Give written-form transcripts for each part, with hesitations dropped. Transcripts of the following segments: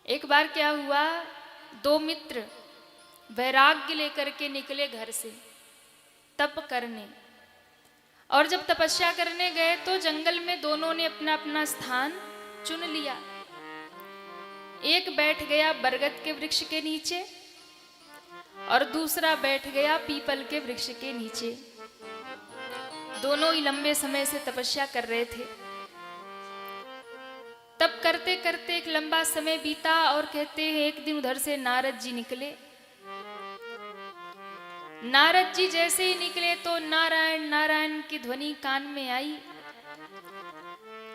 एक बार क्या हुआ, दो मित्र वैराग्य लेकर के निकले घर से तप करने, और जब तपस्या करने गए तो जंगल में दोनों ने अपना अपना स्थान चुन लिया। एक बैठ गया बरगद के वृक्ष के नीचे और दूसरा बैठ गया पीपल के वृक्ष के नीचे। दोनों ही लंबे समय से तपस्या कर रहे थे। तब करते करते एक लंबा समय बीता और कहते हैं एक दिन उधर से नारद जी निकले। नारद जी जैसे ही निकले तो नारायण नारायण की ध्वनि कान में आई।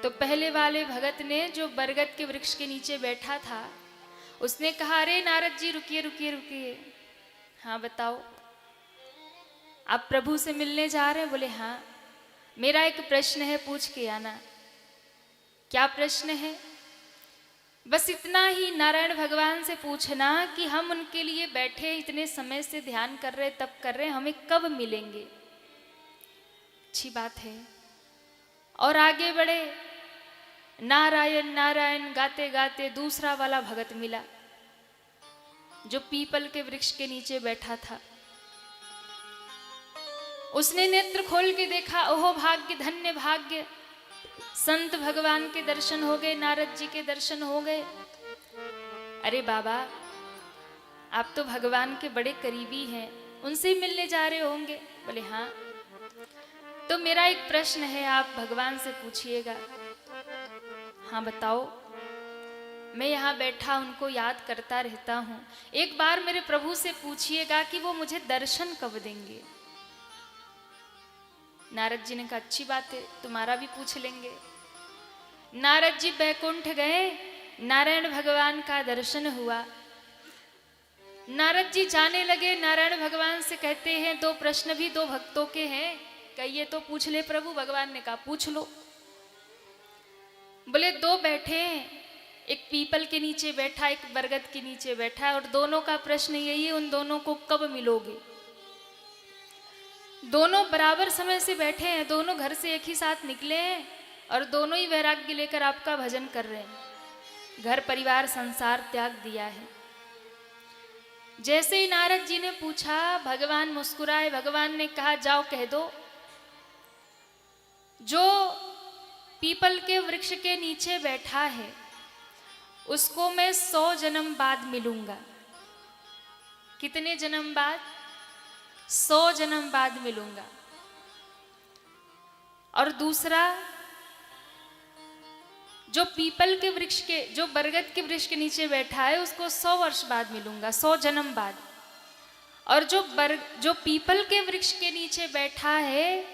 तो पहले वाले भगत ने, जो बरगद के वृक्ष के नीचे बैठा था, उसने कहा, अरे नारद जी रुकिए रुकिए रुकिए, हाँ बताओ, आप प्रभु से मिलने जा रहे हैं? बोले हाँ, मेरा एक प्रश्न है, पूछ के आना। क्या प्रश्न है? बस इतना ही नारायण भगवान से पूछना कि हम उनके लिए बैठे इतने समय से ध्यान कर रहे, तप कर रहे, हमें कब मिलेंगे? अच्छी बात है। और आगे बढ़े, नारायण नारायण गाते गाते दूसरा वाला भगत मिला जो पीपल के वृक्ष के नीचे बैठा था। उसने नेत्र खोल के देखा, ओहो भाग्य, धन्य भाग्य, संत भगवान के दर्शन हो गए, नारद जी के दर्शन हो गए। अरे बाबा, आप तो भगवान के बड़े करीबी हैं, उनसे ही मिलने जा रहे होंगे? बोले हाँ। तो मेरा एक प्रश्न है, आप भगवान से पूछिएगा। हाँ बताओ। मैं यहाँ बैठा उनको याद करता रहता हूँ, एक बार मेरे प्रभु से पूछिएगा कि वो मुझे दर्शन कब देंगे। नारद जी ने कहा, अच्छी बात है, तुम्हारा भी पूछ लेंगे। नारद जी बैकुंठ गए, नारायण भगवान का दर्शन हुआ। नारद जी जाने लगे, नारायण भगवान से कहते हैं, दो प्रश्न भी दो भक्तों के हैं, कहिए तो पूछ ले प्रभु। भगवान ने कहा, पूछ लो। बोले दो बैठे हैं, एक पीपल के नीचे बैठा, एक बरगद के नीचे बैठा है, और दोनों का प्रश्न यही है, उन दोनों को कब मिलोगे? दोनों बराबर समय से बैठे हैं, दोनों घर से एक ही साथ निकले हैं और दोनों ही वैराग्य लेकर आपका भजन कर रहे हैं, घर परिवार संसार त्याग दिया है। जैसे ही नारद जी ने पूछा, भगवान मुस्कुराए। भगवान ने कहा, जाओ कह दो, जो पीपल के वृक्ष के नीचे बैठा है उसको मैं 100 जन्म बाद मिलूंगा। कितने जन्म बाद? 100 जन्म बाद मिलूंगा। और दूसरा, जो पीपल के वृक्ष के, जो बरगद के वृक्ष के नीचे बैठा है, उसको 100 वर्ष बाद मिलूंगा, 100 जन्म बाद। और जो पीपल के वृक्ष के नीचे बैठा है,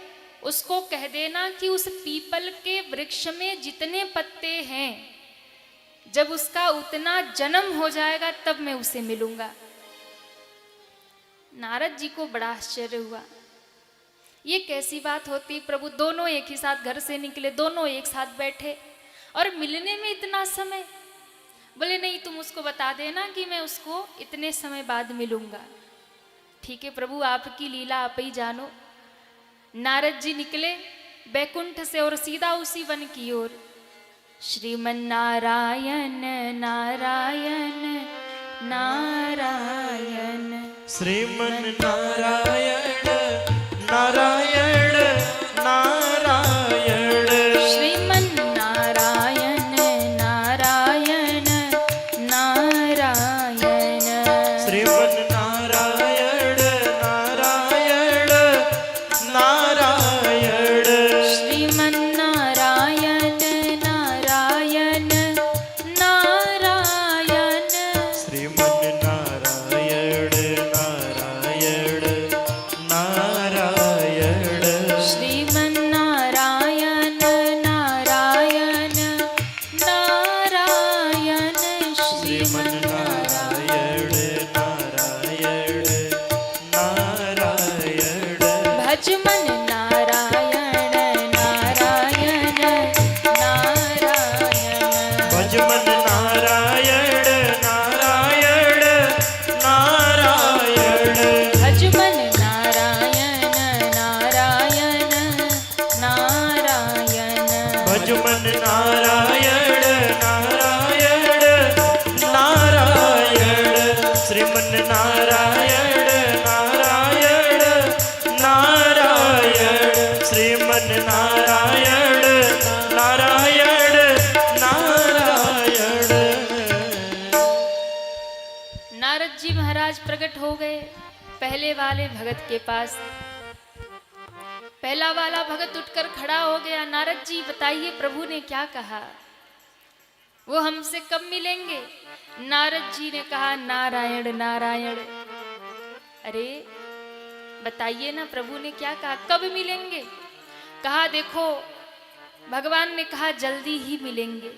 उसको कह देना कि उस पीपल के वृक्ष में जितने पत्ते हैं, जब उसका उतना जन्म हो जाएगा तब मैं उसे मिलूंगा। नारद जी को बड़ा आश्चर्य हुआ, ये कैसी बात होती प्रभु? दोनों एक ही साथ घर से निकले, दोनों एक साथ बैठे और मिलने में इतना समय। बोले नहीं, तुम उसको बता देना कि मैं उसको इतने समय बाद मिलूंगा। ठीक है प्रभु, आपकी लीला आप ही जानो। नारद जी निकले बैकुंठ से और सीधा उसी वन की ओर। श्रीमन नारायण नारायण नारायण, श्रीमन नारायण नारायण नारायण, श्रीमन नारायण नारायण नारायण, श्रीमन नारायण नारायण नारायण, श्रीमन नारायण नारायण नारायण, श्रीमन नारायण नारायण महाराज प्रकट हो गए पहले वाले भगत के पास। पहला वाला भगत उठकर खड़ा हो गया, नारद जी बताइए प्रभु ने क्या कहा, वो हमसे कब मिलेंगे? नारद जी ने कहा नारायण नारायण। अरे बताइए ना प्रभु ने क्या कहा, कब मिलेंगे? कहा देखो भगवान ने कहा जल्दी ही मिलेंगे,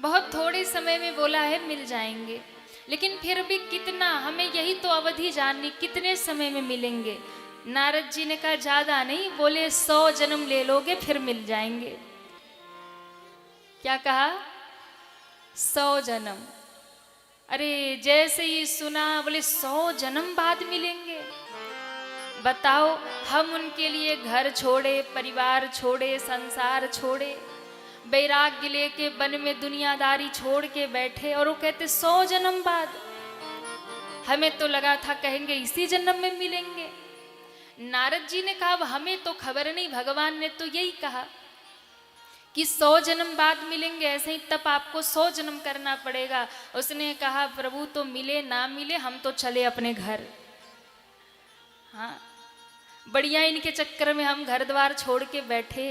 बहुत थोड़े समय में बोला है मिल जाएंगे, लेकिन फिर भी कितना, हमें यही तो अवधि जाननी, कितने समय में मिलेंगे? नारद जी ने कहा ज्यादा नहीं, बोले 100 जन्म ले लोगे फिर मिल जाएंगे। क्या कहा? 100 जन्म। अरे जैसे ही सुना बोले 100 जन्म बाद मिलेंगे। बताओ, हम उनके लिए घर छोड़े, परिवार छोड़े, संसार छोड़े, वैराग्य लेके वन में दुनियादारी छोड़ के बैठे, और वो कहते 100 जन्म बाद। हमें तो लगा था कहेंगे इसी जन्म में मिलेंगे। नारद जी ने कहा हमें तो खबर नहीं, भगवान ने तो यही कहा कि 100 जन्म बाद मिलेंगे, ऐसे ही तब आपको 100 जन्म करना पड़ेगा। उसने कहा प्रभु तो मिले ना मिले हम तो चले अपने घर। हाँ, बढ़िया इनके चक्कर में हम घर द्वार छोड़ के बैठे।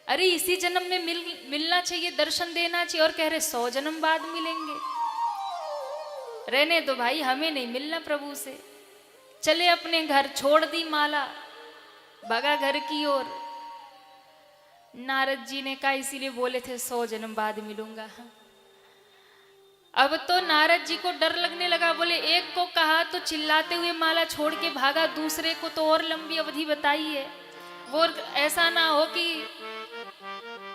अरे इसी जन्म में मिलना चाहिए, दर्शन देना चाहिए, और कह रहे 100 जन्म बाद मिलेंगे। रहने दो भाई, हमें नहीं मिलना प्रभु से। चले अपने घर, छोड़ दी माला, भगा घर की ओर। नारद जी ने कहा इसीलिए बोले थे 100 जन्म बाद मिलूंगा। अब तो नारद जी को डर लगने लगा, बोले एक को कहा तो चिल्लाते हुए माला छोड़ के भागा, दूसरे को तो और लंबी अवधि बताई है, वो ऐसा ना हो कि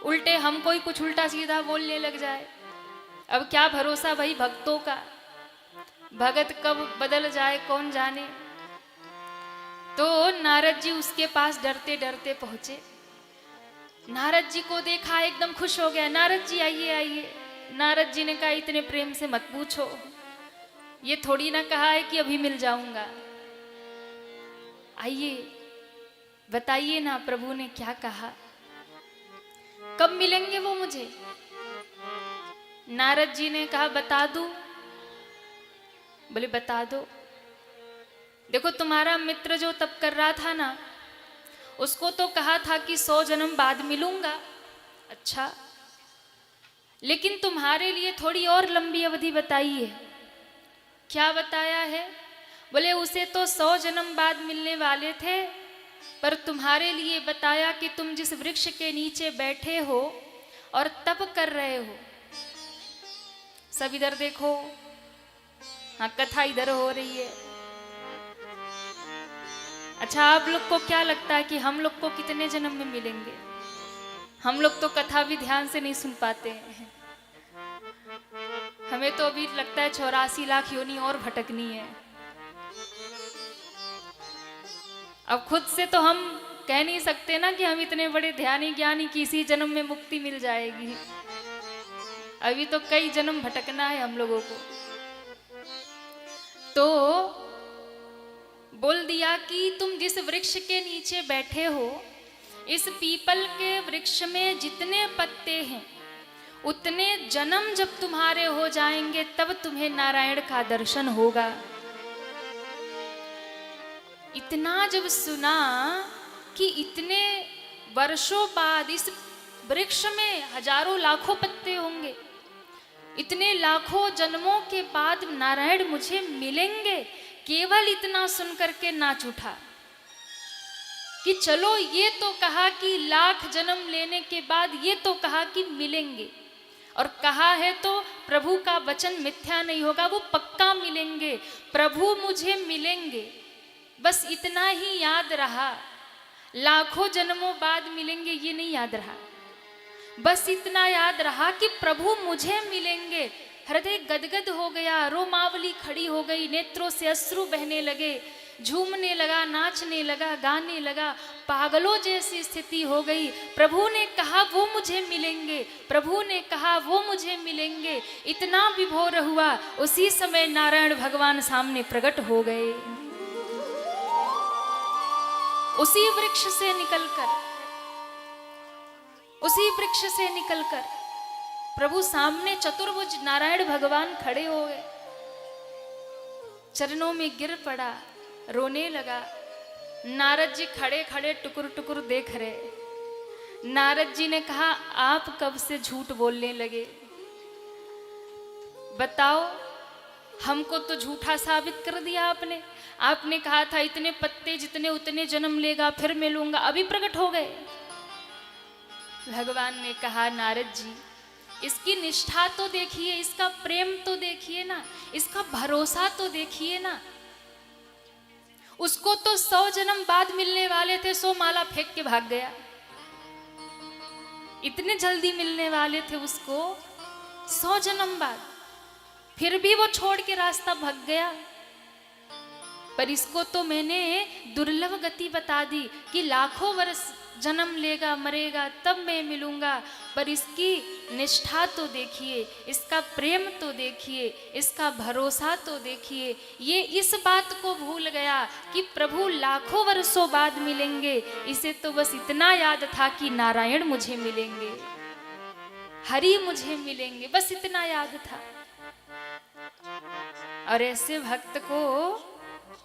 उल्टे हमको ही कुछ उल्टा सीधा बोलने लग जाए। अब क्या भरोसा भाई भक्तों का, भगत कब बदल जाए कौन जाने। तो नारद जी उसके पास डरते डरते पहुंचे। नारद जी को देखा एकदम खुश हो गया, नारद जी आइए आइए। नारद जी ने कहा इतने प्रेम से मत पूछो, ये थोड़ी ना कहा है कि अभी मिल जाऊंगा, आइए बताइए ना प्रभु ने क्या कहा, कब मिलेंगे वो मुझे? नारद जी ने कहा बता दूं? बोले बता दो। देखो तुम्हारा मित्र जो तप कर रहा था ना, उसको तो कहा था कि 100 जन्म बाद मिलूंगा। अच्छा, लेकिन तुम्हारे लिए थोड़ी और लंबी अवधि बताई है। क्या बताया है? बोले उसे तो 100 जन्म बाद मिलने वाले थे, पर तुम्हारे लिए बताया कि तुम जिस वृक्ष के नीचे बैठे हो और तप कर रहे हो। सब इधर देखो, हाँ कथा इधर हो रही है। अच्छा, आप लोग को क्या लगता है कि हम लोग को कितने जन्म में मिलेंगे? हम लोग तो कथा भी ध्यान से नहीं सुन पाते हैं। हमें तो अभी लगता है 84 लाख योनि और भटकनी है। अब खुद से तो हम कह नहीं सकते ना कि हम इतने बड़े ध्यानी ज्ञानी की इसी जन्म में मुक्ति मिल जाएगी। अभी तो कई जन्म भटकना है हम लोगों को। तो बोल दिया कि तुम जिस वृक्ष के नीचे बैठे हो, इस पीपल के वृक्ष में जितने पत्ते हैं उतने जन्म जब तुम्हारे हो जाएंगे तब तुम्हें नारायण का दर्शन होगा। इतना जब सुना कि इतने वर्षों बाद इस वृक्ष में हजारों लाखों पत्ते होंगे, इतने लाखों जन्मों के बाद नारायण मुझे मिलेंगे, केवल इतना सुनकर के नाच उठा कि चलो ये तो कहा कि लाख जन्म लेने के बाद ये तो कहा कि मिलेंगे, और कहा है तो प्रभु का वचन मिथ्या नहीं होगा, वो पक्का मिलेंगे, प्रभु मुझे मिलेंगे। बस इतना ही याद रहा, लाखों जन्मों बाद मिलेंगे ये नहीं याद रहा, बस इतना याद रहा कि प्रभु मुझे मिलेंगे। हृदय गदगद हो गया, रोमावली खड़ी हो गई, नेत्रों से अश्रु बहने लगे, झूमने लगा, नाचने लगा, गाने लगा, पागलों जैसी स्थिति हो गई। प्रभु ने कहा वो मुझे मिलेंगे, प्रभु ने कहा वो मुझे मिलेंगे, इतना विभोर हुआ। उसी समय नारायण भगवान सामने प्रकट हो गए। उसी वृक्ष से निकलकर प्रभु सामने चतुर्भुज नारायण भगवान खड़े हो गए। चरणों में गिर पड़ा, रोने लगा। नारद जी खड़े खड़े टुकुर टुकुर देख रहे। नारद जी ने कहा, आप कब से झूठ बोलने लगे? बताओ, हमको तो झूठा साबित कर दिया आपने। आपने कहा था इतने पत्ते जितने उतने जन्म लेगा, फिर मिलूंगा, अभी प्रकट हो गए। भगवान ने कहा, नारद जी इसकी निष्ठा तो देखिए, इसका प्रेम तो देखिए ना, इसका भरोसा तो देखिए ना। उसको तो 100 जन्म बाद मिलने वाले थे, 100 माला फेंक के भाग गया। इतने जल्दी मिलने वाले थे उसको 100 जन्म बाद, फिर भी वो छोड़ के रास्ता भाग गया। पर इसको तो मैंने दुर्लभ गति बता दी कि लाखों वर्ष जन्म लेगा, मरेगा, तब मैं मिलूंगा। पर इसकी निष्ठा तो देखिए, इसका प्रेम तो देखिए, इसका भरोसा तो देखिए। ये इस बात को भूल गया कि प्रभु लाखों वर्षों बाद मिलेंगे। इसे तो बस इतना याद था कि नारायण मुझे मिलेंगे, हरि मुझे मिलेंगे, बस इतना याद था। और ऐसे भक्त को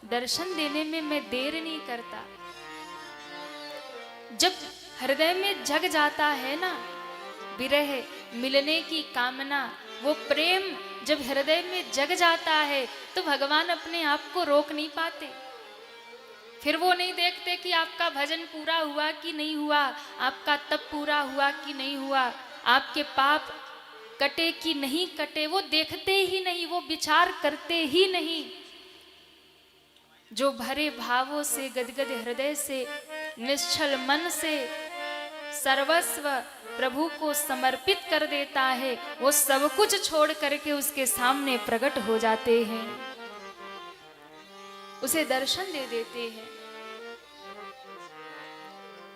दर्शन देने में मैं देर नहीं करता। जब हृदय में जग जाता है ना विरह, मिलने की कामना, वो प्रेम जब हृदय में जग जाता है तो भगवान अपने आप को रोक नहीं पाते। फिर वो नहीं देखते कि आपका भजन पूरा हुआ कि नहीं हुआ, आपका तप पूरा हुआ कि नहीं हुआ, आपके पाप कटे कि नहीं कटे, वो देखते ही नहीं, वो विचार करते ही नहीं। जो भरे भावों से, गदगद हृदय से, निश्चल मन से सर्वस्व प्रभु को समर्पित कर देता है, वो सब कुछ छोड़ करके उसके सामने प्रकट हो जाते हैं, उसे दर्शन दे देते हैं।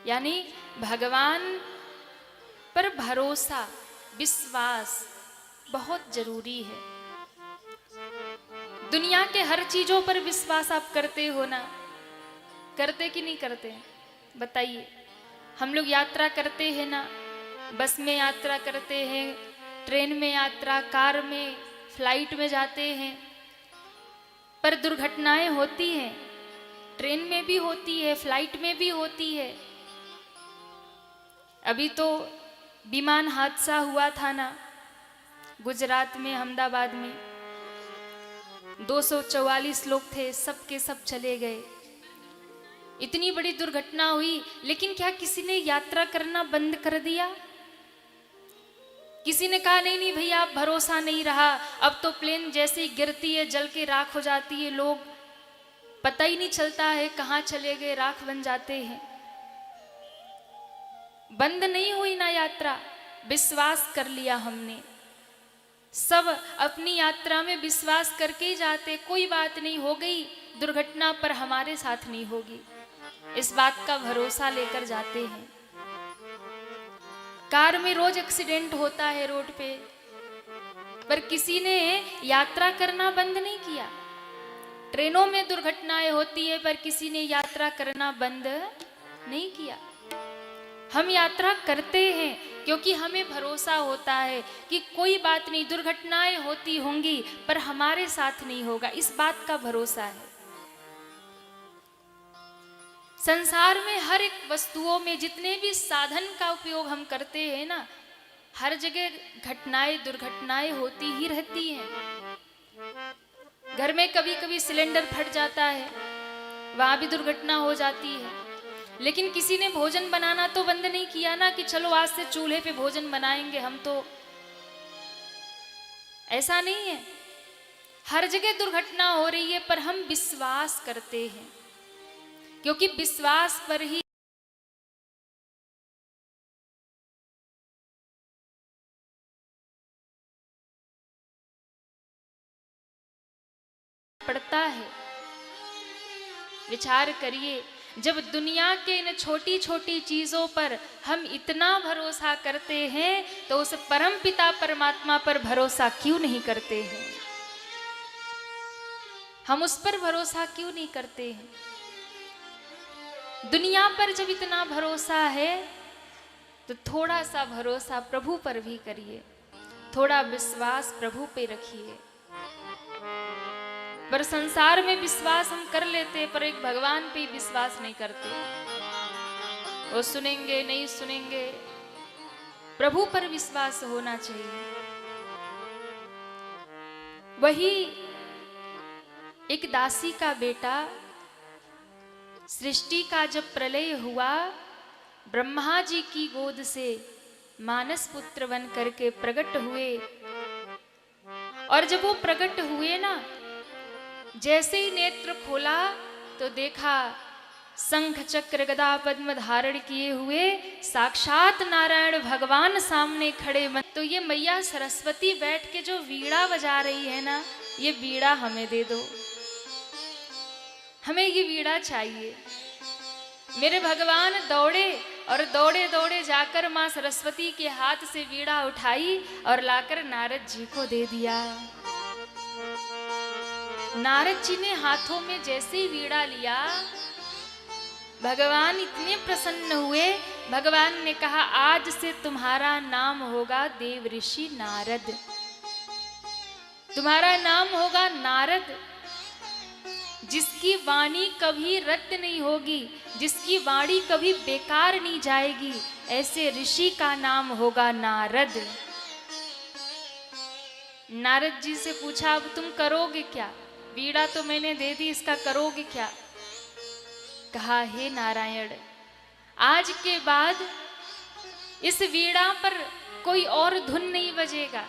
यानी भगवान पर भरोसा, विश्वास बहुत जरूरी है। दुनिया के हर चीजों पर विश्वास आप करते हो ना? करते कि नहीं करते? बताइए। हम लोग यात्रा करते हैं ना, बस में यात्रा करते हैं, ट्रेन में यात्रा, कार में, फ्लाइट में जाते हैं, पर दुर्घटनाएं होती हैं। ट्रेन में भी होती है, फ्लाइट में भी होती है। अभी तो विमान हादसा हुआ था ना गुजरात में, अहमदाबाद में, 244 लोग थे, सब के सब चले गए। इतनी बड़ी दुर्घटना हुई, लेकिन क्या किसी ने यात्रा करना बंद कर दिया? किसी ने कहा नहीं नहीं भैया अब भरोसा नहीं रहा, अब तो प्लेन जैसे ही गिरती है जल के राख हो जाती है, लोग पता ही नहीं चलता है कहाँ चले गए, राख बन जाते हैं। बंद नहीं हुई ना यात्रा, विश्वास कर लिया हमने। सब अपनी यात्रा में विश्वास करके ही जाते, कोई बात नहीं, हो गई दुर्घटना पर हमारे साथ नहीं होगी, इस बात का भरोसा लेकर जाते हैं। कार में रोज एक्सीडेंट होता है रोड पे, पर किसी ने यात्रा करना बंद नहीं किया। ट्रेनों में दुर्घटनाएं होती है, पर किसी ने यात्रा करना बंद नहीं किया। हम यात्रा करते हैं क्योंकि हमें भरोसा होता है कि कोई बात नहीं, दुर्घटनाएं होती होंगी पर हमारे साथ नहीं होगा, इस बात का भरोसा है। संसार में हर एक वस्तुओं में जितने भी साधन का उपयोग हम करते हैं ना, हर जगह घटनाएं, दुर्घटनाएं होती ही रहती हैं। घर में कभी कभी सिलेंडर फट जाता है, वहां भी दुर्घटना हो जाती है। लेकिन किसी ने भोजन बनाना तो बंद नहीं किया ना कि चलो आज से चूल्हे पे भोजन बनाएंगे हम, तो ऐसा नहीं है। हर जगह दुर्घटना हो रही है, पर हम विश्वास करते हैं, क्योंकि विश्वास पर ही पड़ता है। विचार करिए, जब दुनिया के इन छोटी छोटी चीजों पर हम इतना भरोसा करते हैं, तो उस परम पिता परमात्मा पर भरोसा क्यों नहीं करते हैं? हम उस पर भरोसा क्यों नहीं करते हैं? दुनिया पर जब इतना भरोसा है, तो थोड़ा सा भरोसा प्रभु पर भी करिए, थोड़ा विश्वास प्रभु पे रखिए। पर संसार में विश्वास हम कर लेते, पर एक भगवान पे विश्वास नहीं करते। वो सुनेंगे नहीं सुनेंगे, प्रभु पर विश्वास होना चाहिए। वही एक दासी का बेटा, सृष्टि का जब प्रलय हुआ, ब्रह्मा जी की गोद से मानस पुत्र बन करके प्रकट हुए। और जब वो प्रकट हुए ना, जैसे ही नेत्र खोला तो देखा शंख चक्र गदा पद्म धारण किए हुए साक्षात नारायण भगवान सामने खड़े। तो ये मैया सरस्वती बैठ के जो वीणा बजा रही है ना, ये वीणा हमें दे दो, हमें ये वीणा चाहिए। मेरे भगवान दौड़े और दौड़े दौड़े जाकर माँ सरस्वती के हाथ से वीणा उठाई और लाकर नारद जी को दे दिया। नारद जी ने हाथों में जैसे ही वीणा लिया, भगवान इतने प्रसन्न हुए। भगवान ने कहा, आज से तुम्हारा नाम होगा देव ऋषि नारद, तुम्हारा नाम होगा नारद, जिसकी वाणी कभी रद्द नहीं होगी, जिसकी वाणी कभी बेकार नहीं जाएगी, ऐसे ऋषि का नाम होगा नारद। नारद जी से पूछा, अब तुम करोगे क्या? वीणा तो मैंने दे दी, इसका करोगे क्या? कहा, हे नारायण, आज के बाद इस वीणा पर कोई और धुन नहीं बजेगा।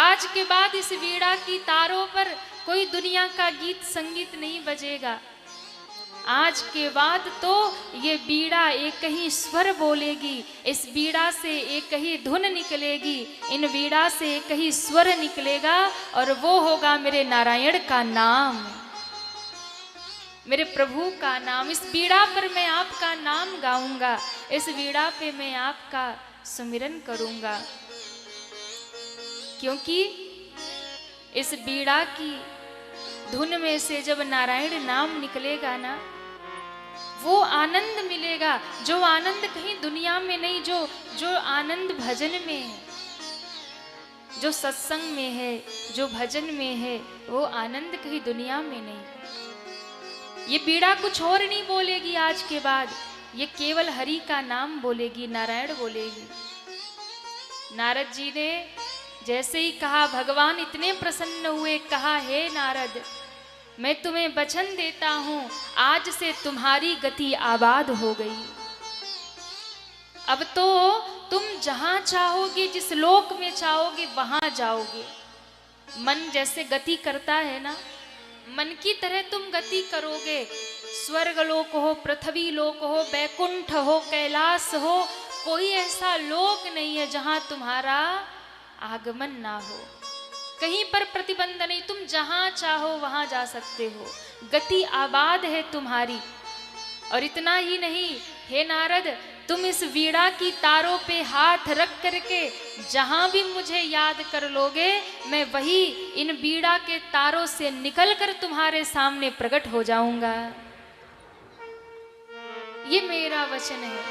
आज के बाद इस वीणा की तारों पर कोई दुनिया का गीत संगीत नहीं बजेगा। आज के बाद तो ये वीणा एक ही स्वर बोलेगी, इस वीणा से एक ही धुन निकलेगी, इन वीणा से एक ही स्वर निकलेगा, और वो होगा मेरे नारायण का नाम, मेरे प्रभु का नाम। इस वीणा पर मैं आपका नाम गाऊंगा, इस वीणा पे मैं आपका सुमिरन करूंगा, क्योंकि इस वीणा की धुन में से जब नारायण नाम निकलेगा ना, वो आनंद मिलेगा, जो आनंद कहीं दुनिया में नहीं, जो आनंद भजन में है, जो सत्संग में है, जो भजन में है, वो आनंद कहीं दुनिया में नहीं। ये बीड़ा कुछ और नहीं बोलेगी आज के बाद, ये केवल हरि का नाम बोलेगी, नारायण बोलेगी। नारद जी ने जैसे ही कहा, भगवान इतने प्रसन्न हुए, कहा, हे नारद, मैं तुम्हें वचन देता हूं, आज से तुम्हारी गति आबाद हो गई। अब तो तुम जहां चाहोगे, जिस लोक में चाहोगे वहां जाओगे। मन जैसे गति करता है ना, मन की तरह तुम गति करोगे। स्वर्ग लोक हो, पृथ्वी लोक हो, बैकुंठ हो, कैलाश हो, कोई ऐसा लोक नहीं है जहां तुम्हारा आगमन ना हो। कहीं पर प्रतिबंध नहीं, तुम जहां चाहो वहां जा सकते हो, गति आबाद है तुम्हारी। और इतना ही नहीं, हे नारद, तुम इस वीणा की तारों पे हाथ रख करके जहां भी मुझे याद कर लोगे, मैं वही इन वीणा के तारों से निकलकर तुम्हारे सामने प्रकट हो जाऊंगा। ये मेरा वचन है,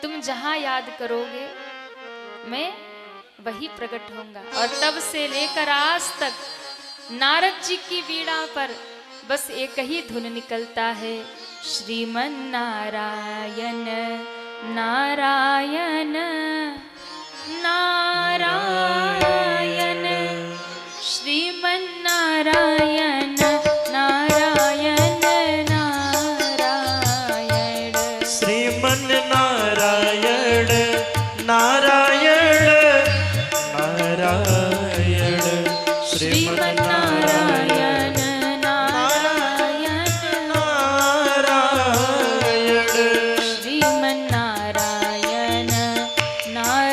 तुम जहां याद करोगे मैं वही प्रकट होऊंगा। और तब से लेकर आज तक नारद जी की वीणा पर बस एक ही धुन निकलता है, श्रीमन नारायण नारायण नारायण, श्रीमन नारायण नारायण नारायण, श्रीमन नारायण नारायण नारायण, श्रीमन नारायण नारायण नारायण, श्रीमन नारायण नारायण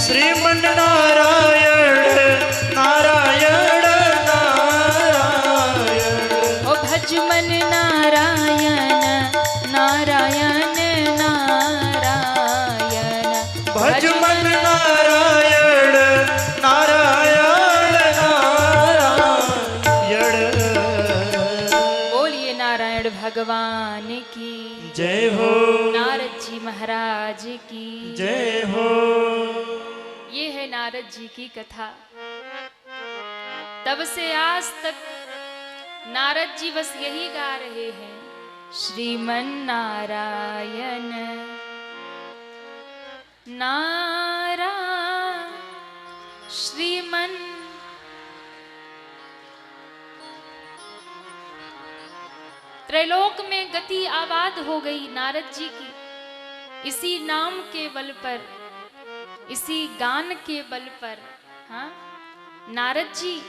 श्रीमन नारायण नारायण नारायण। ओ भज मन नारायण नारायण नारायण। भज मन नारायण नारायण नारायण। बोलिए नारायण भगवान की जय हो, नारद जी महाराज की जय हो। ये है नारद जी की कथा। तब से आज तक नारद जी बस यही गा रहे हैं, श्रीमन नारायण नारायण। श्रीमन त्रैलोक में गति आबाद हो गई नारद जी की, इसी नाम के बल पर, इसी गान के बल पर। हाँ, नारद जी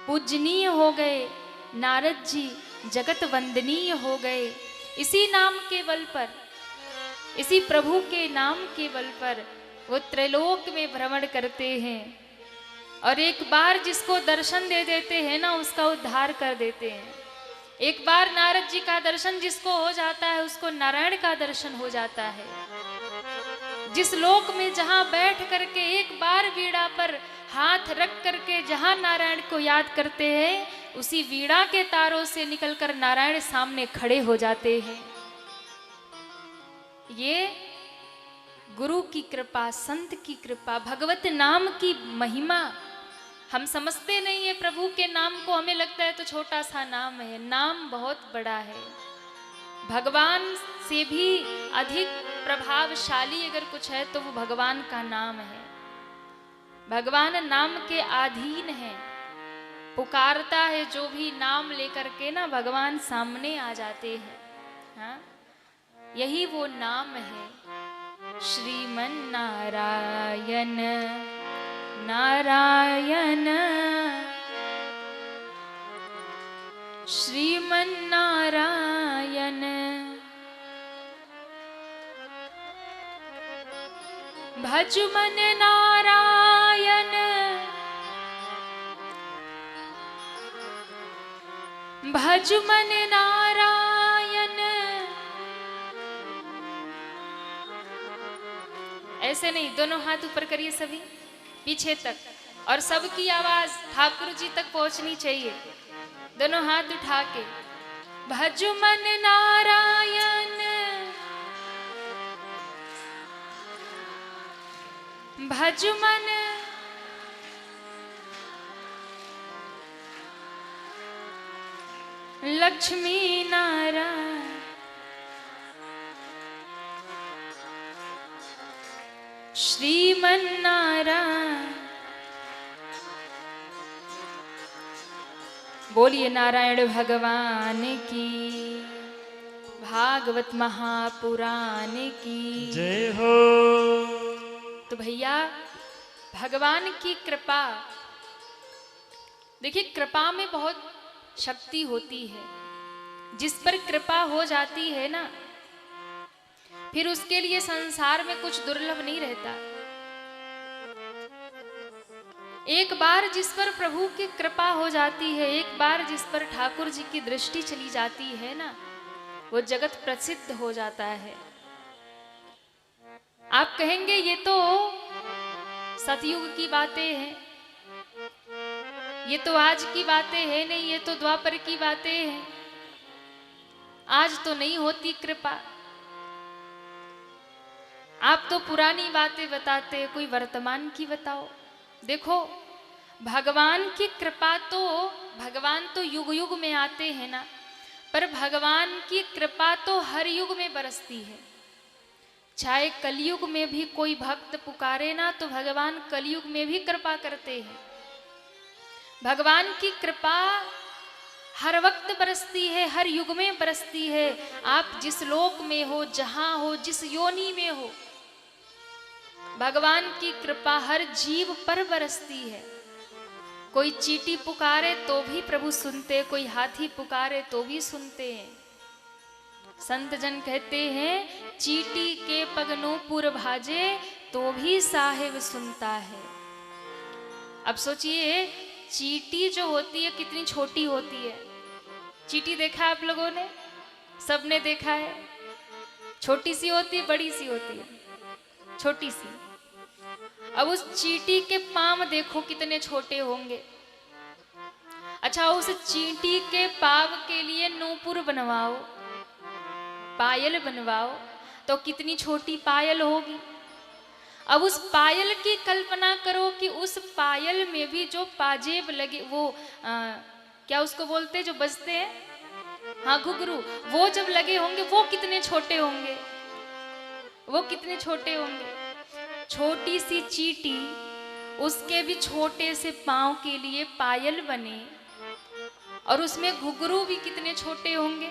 पूजनीय हो गए, नारद जी जगत वंदनीय हो गए, इसी नाम के बल पर, इसी प्रभु के नाम के बल पर वो त्रैलोक में भ्रमण करते हैं। और एक बार जिसको दर्शन दे देते हैं ना, उसका उद्धार कर देते हैं। एक बार नारद जी का दर्शन जिसको हो जाता है, उसको नारायण का दर्शन हो जाता है। जिस लोक में जहां बैठ करके एक बार वीणा पर हाथ रख करके जहां नारायण को याद करते हैं, उसी वीणा के तारों से निकलकर नारायण सामने खड़े हो जाते हैं। ये गुरु की कृपा, संत की कृपा, भगवत नाम की महिमा हम समझते नहीं है। प्रभु के नाम को हमें लगता है तो छोटा सा नाम है, नाम बहुत बड़ा है। भगवान से भी अधिक प्रभावशाली अगर कुछ है तो वो भगवान का नाम है। भगवान नाम के अधीन है, पुकारता है जो भी नाम लेकर के ना, भगवान सामने आ जाते हैं। हाँ, यही वो नाम है, श्रीमन नारायण नारायण। श्रीमन नारायण भज मन नारायण भज मन नारायण। ऐसे नहीं, दोनों हाथ ऊपर करिए सभी, पीछे तक, और सबकी आवाज ठाकुर जी तक पहुंचनी चाहिए। दोनों हाथ उठा के भज मन नारायण भज मन लक्ष्मी नारायण। श्रीमन नारायण। बोलिए नारायण भगवान की, भागवत महापुराण की जय हो। तो भैया, भगवान की कृपा, देखिए कृपा में बहुत शक्ति होती है। जिस पर कृपा हो जाती है ना, फिर उसके लिए संसार में कुछ दुर्लभ नहीं रहता। एक बार जिस पर प्रभु की कृपा हो जाती है, एक बार जिस पर ठाकुर जी की दृष्टि चली जाती है ना, वो जगत प्रसिद्ध हो जाता है। आप कहेंगे ये तो सतयुग की बातें हैं, ये तो आज की बातें हैं नहीं, ये तो द्वापर की बातें हैं, आज तो नहीं होती कृपा। आप तो पुरानी बातें बताते, कोई वर्तमान की बताओ। देखो, भगवान की कृपा तो, भगवान तो युग युग में आते हैं ना, पर भगवान की कृपा तो हर युग में बरसती है। चाहे कलयुग में भी कोई भक्त पुकारे ना, तो भगवान कलयुग में भी कृपा करते हैं। भगवान की कृपा हर वक्त बरसती है, हर युग में बरसती है। आप जिस लोक में हो, जहां हो, जिस योनि में हो, भगवान की कृपा हर जीव पर बरसती है। कोई चींटी पुकारे तो भी प्रभु सुनते, कोई हाथी पुकारे तो भी सुनते हैं। संत जन कहते हैं, चींटी के पग नो पुर भाजे, तो भी साहिब सुनता है। अब सोचिए, चींटी जो होती है कितनी छोटी होती है। चींटी देखा आप लोगों ने, सबने देखा है। छोटी सी होती है, बड़ी सी होती है, छोटी सी। अब उस चींटी के पाँव देखो कितने छोटे होंगे। अच्छा, उस चींटी के पाँव के लिए नूपुर बनवाओ, पायल बनवाओ, तो कितनी छोटी पायल होगी। अब उस पायल की कल्पना करो कि उस पायल में भी जो पाजेब लगे, वो क्या उसको बोलते हैं जो बजते हैं, हाँ घुघरू, वो जब लगे होंगे वो कितने छोटे होंगे, वो कितने छोटे होंगे। छोटी सी चींटी, उसके भी छोटे से पाँव के लिए पायल बने, और उसमें घुघरू भी कितने छोटे होंगे।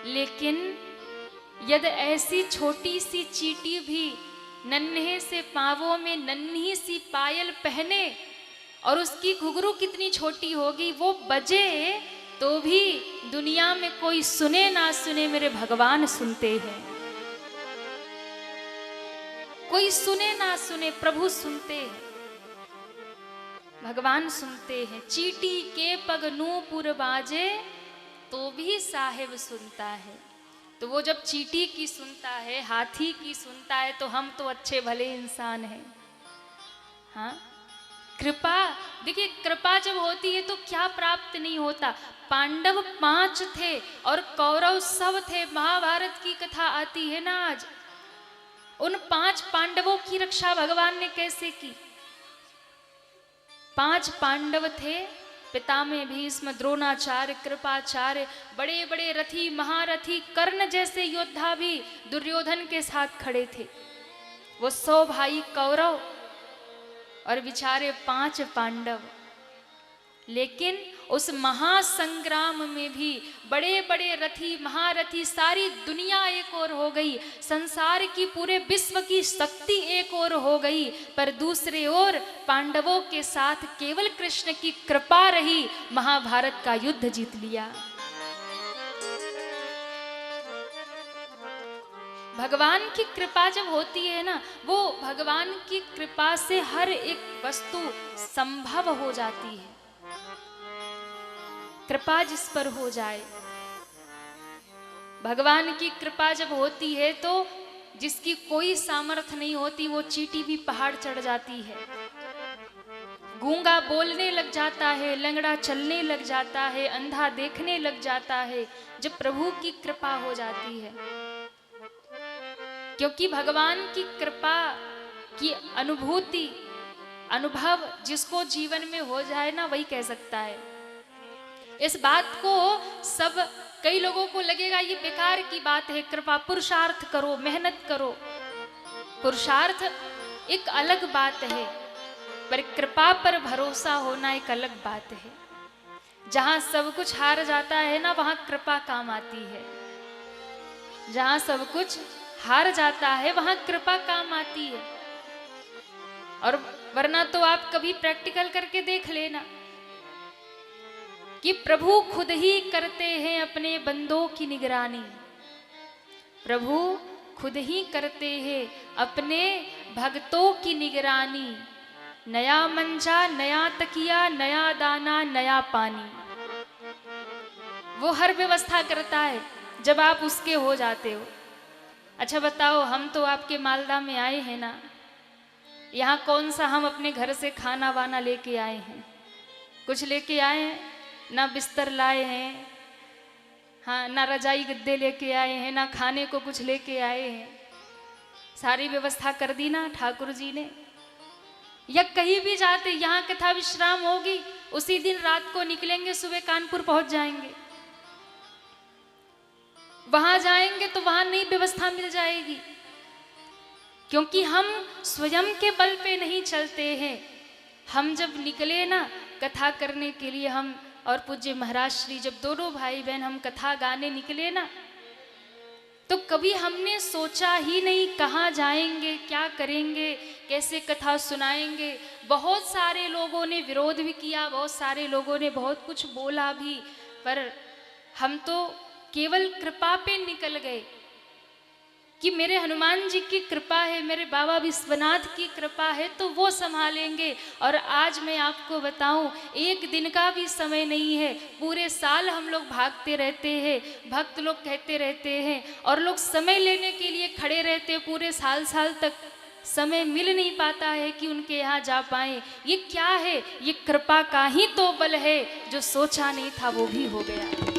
लेकिन यदि ऐसी छोटी सी चींटी भी नन्हे से पांवों में नन्ही सी पायल पहने, और उसकी घुघरू कितनी छोटी होगी, वो बजे तो भी दुनिया में कोई सुने ना सुने, मेरे भगवान सुनते हैं। कोई सुने ना सुने, प्रभु सुनते हैं, भगवान सुनते हैं। चींटी के पग नूपुर बाजे तो भी साहिब सुनता है। तो वो जब चींटी की सुनता है, हाथी की सुनता है, तो हम तो अच्छे भले इंसान हैं। हाँ, कृपा, देखिए कृपा जब होती है तो क्या प्राप्त नहीं होता। पांडव 5 थे और कौरव सब थे। महाभारत की कथा आती है ना आज। उन 5 पांडवों की रक्षा भगवान ने कैसे की। 5 पांडव थे, पितामह भीष्म, द्रोणाचार्य, कृपाचार्य, बड़े बड़े रथी महारथी, कर्ण जैसे योद्धा भी दुर्योधन के साथ खड़े थे। वो 100 भाई कौरव और बेचारे 5 पांडव। लेकिन उस महासंग्राम में भी बड़े बड़े रथी महारथी, सारी दुनिया एक ओर हो गई, संसार की पूरे विश्व की शक्ति एक ओर हो गई, पर दूसरे ओर पांडवों के साथ केवल कृष्ण की कृपा रही, महाभारत का युद्ध जीत लिया। भगवान की कृपा जब होती है ना, वो भगवान की कृपा से हर एक वस्तु संभव हो जाती है। कृपा जिस पर हो जाए, भगवान की कृपा जब होती है तो जिसकी कोई सामर्थ्य नहीं होती, वो चींटी भी पहाड़ चढ़ जाती है। गूंगा बोलने लग जाता है, लंगड़ा चलने लग जाता है, अंधा देखने लग जाता है, जब प्रभु की कृपा हो जाती है। क्योंकि भगवान की कृपा की अनुभूति, अनुभव जिसको जीवन में हो जाए ना, वही कह सकता है। इस बात को सब, कई लोगों को लगेगा ये बेकार की बात है, कृपा, पुरुषार्थ करो, मेहनत करो। पुरुषार्थ एक अलग बात है, पर कृपा पर भरोसा होना एक अलग बात है। जहां सब कुछ हार जाता है ना, वहां कृपा काम आती है। जहां सब कुछ हार जाता है वहां कृपा काम आती है। और वरना तो आप कभी प्रैक्टिकल करके देख लेना कि प्रभु खुद ही करते हैं अपने बंदों की निगरानी। प्रभु खुद ही करते हैं अपने भक्तों की निगरानी। नया मंजा, नया तकिया, नया दाना, नया पानी, वो हर व्यवस्था करता है जब आप उसके हो जाते हो। अच्छा बताओ, हम तो आपके मालदा में आए हैं ना, यहाँ कौन सा हम अपने घर से खाना वाना लेके आए हैं? कुछ लेके आए हैं ना? बिस्तर लाए हैं, हाँ, ना रजाई गद्दे लेके आए हैं, ना खाने को कुछ लेके आए हैं। सारी व्यवस्था कर दी ना ठाकुर जी ने। या कहीं भी जाते, यहाँ कथा विश्राम होगी, उसी दिन रात को निकलेंगे, सुबह कानपुर पहुंच जाएंगे। वहां जाएंगे तो वहां नई व्यवस्था मिल जाएगी, क्योंकि हम स्वयं के बल पे नहीं चलते हैं। हम जब निकले ना कथा करने के लिए, हम और पूज्य महाराज श्री जब दोनों भाई बहन हम कथा गाने निकले ना, तो कभी हमने सोचा ही नहीं कहाँ जाएंगे, क्या करेंगे, कैसे कथा सुनाएंगे। बहुत सारे लोगों ने विरोध भी किया, बहुत सारे लोगों ने बहुत कुछ बोला भी, पर हम तो केवल कृपा पे निकल गए कि मेरे हनुमान जी की कृपा है, मेरे बाबा विश्वनाथ की कृपा है, तो वो संभालेंगे। और आज मैं आपको बताऊं, एक दिन का भी समय नहीं है, पूरे साल हम लोग भागते रहते हैं, भक्त लोग कहते रहते हैं, और लोग समय लेने के लिए खड़े रहते हैं, पूरे साल साल तक समय मिल नहीं पाता है कि उनके यहाँ जा पाएं। ये क्या है? ये कृपा का ही तो बल है, जो सोचा नहीं था वो भी हो गया।